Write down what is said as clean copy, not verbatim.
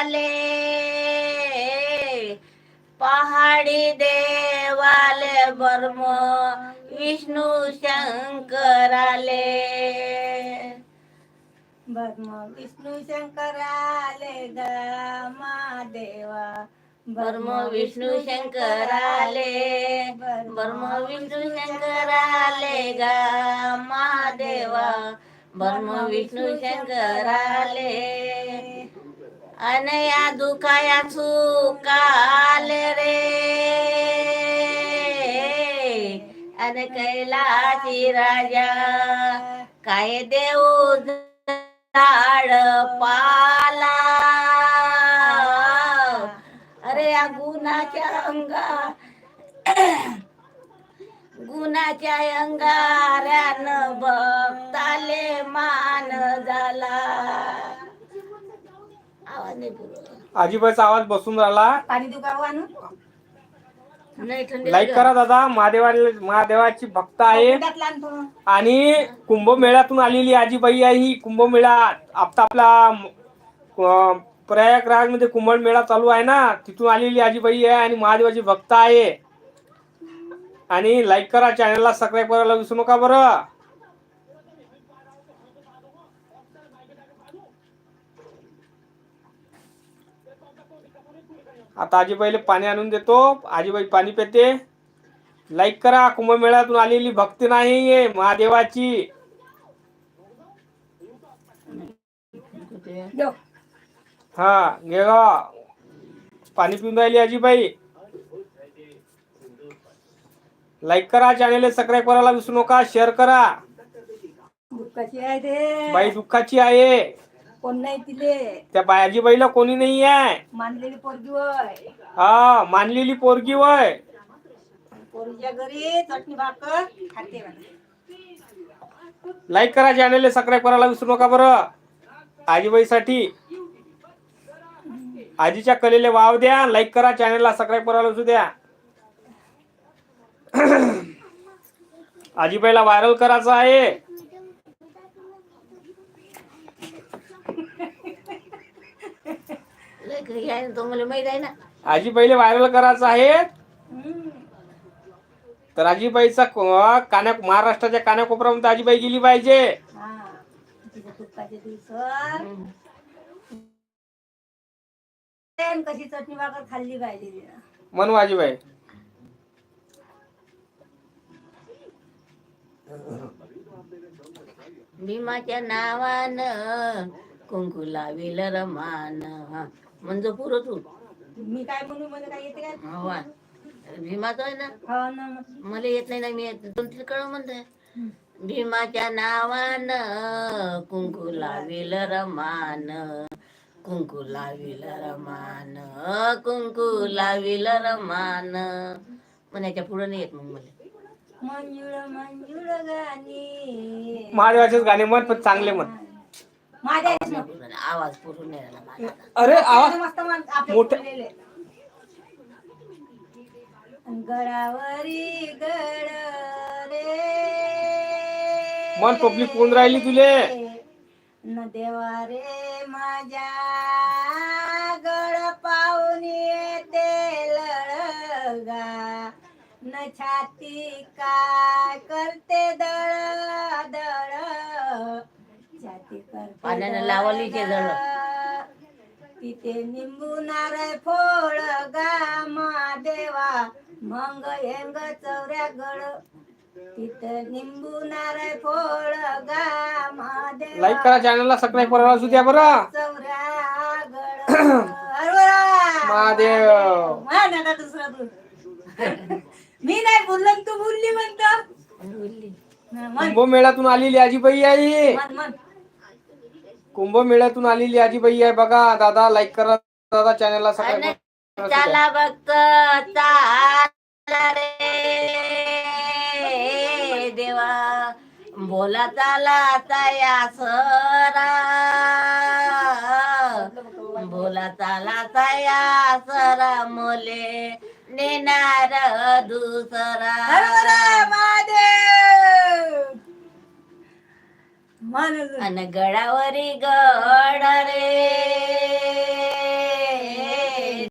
आले, पहाडी देवाले बर्म विष्णू शंकर आले, बर्म विष्णू शंकर आले ग महादेवा, बर्म विष्णू शंकर आले, बर्म विष्णू शंकर आले ग महादेवा, बर्म विष्णू शंकर आले. अनया दुखाया सुकाले रे, अन कैलाशी राजा काय देऊ झाड पाला. अरे या गुणाच्या अंगाऱ्यानं भक्ताले मान झाला. आवाज नाही पुरवला. आजीबाईचा आवाज बसून राहिला. पाणी देऊ का आणू? लाईक करा दादा. महादेवाची भक्त आहे आणि कुंभमेळ्यातून आलेली आजीबाई आहे. ही कुंभमेळा आपला प्रयागराज मध्ये कुंभमेळा चालू आहे ना, तिथून आलेली आजीबाई आहे आणि महादेवाची भक्त आहे. आणि लाईक करा, चॅनलला सबस्क्राईब करायला विसरू नका बरं. आता आजीबाईला पाणी आणून देतो. आजीबाई पाणी पिते. लाईक करा. कुंभमेळ्यातून आलेली भक्ती नाहीये महादेवाची. हा घे गा, पाणी पिऊन राहिली आजीबाई. लाईक करा, चॅनलला सबस्क्राईब करायला विसरू नका. शेअर करा. दुःखाची आहे ते बाई दुःखाची आहे. कोण नाही तिले, त्या आजीबाईला कोणी नाही आहे. मानलेली पोरगी वय, हा मानलेली पोरगी वय. पोरीच्या घरी चटणी भाकर खाते म्हणे. लाईक करा, चॅनलला सबस्क्राईब करायला विसरू नका बरं. आजीबाईसाठी आजीच्या कलेले वाव द्या. लाईक करा, चॅनलला सबस्क्राईब करायला विसरू द्या. आजीबाईला व्हायरल करायचं आहे. तो मला माहित आहे ना. आजीबाईला व्हायरल करायचं आहे. तर आजीबाईचा महाराष्ट्राच्या कानाकोपऱ्यामध्ये आजीबाई गेली पाहिजे. दुःखाचे दिवस कशी चटणी भाकर खाल्ली पाहिजे म्हणून आजीबाई भीमाच्या नावानं कुंकू लाविल रमान. म्हणजे पुरं तू मी काय म्हणू, मला काय येते काय? भीमाचं आहे ना, हो ना. मला येत नाही ना. मी दोन तीन कळ म्हणते. भीमाच्या नावानं कुंकू लाविल रमान, कुंकू लाविल रमान, कुंकू लाविल रमान. पण याच्या पुढे नाही येत मग मला. मंजुळ मंजुळ गाणी, महादेवाचेच गाणे म्हण, पण चांगले म्हण. आवाज पुरून नाही राहिला. अरे आवाज मस्त मोठे. गडावरी गड रे मन पब्लिक कोण राहिली तुले. न देवा रे माझ्या गड पाहून येते लळगा, न छाती काय करते दळ दळ, छाती करते पाण्याने लावली ते जळ. तिथे निंबू नारळ फोळ गा महादेवा, मंग हेंग चौऱ्या गड, तिथे निंबू नारळ फोळ गा महादेवा. लाईक करा, चॅनलला सबस्क्राईब करायला असू द्या बरं. चौऱ्या गड महादेव. दुसरा तू मी नाही बोललो, तू बोलली म्हणतो. कुंभमेळ्यातून आलेली आजीबाई आहे. कुंभमेळ्यातून आलेली आजीबाई आहे बघा. दादा लाईक करा, दादा चॅनलला सबस्क्राईब करा. चला भक्त चाला रे देवा, बोला चाला तया सरा, बोला चाला तया सरा, मोले नेणार दुसरा. अन गडावरी गड रे,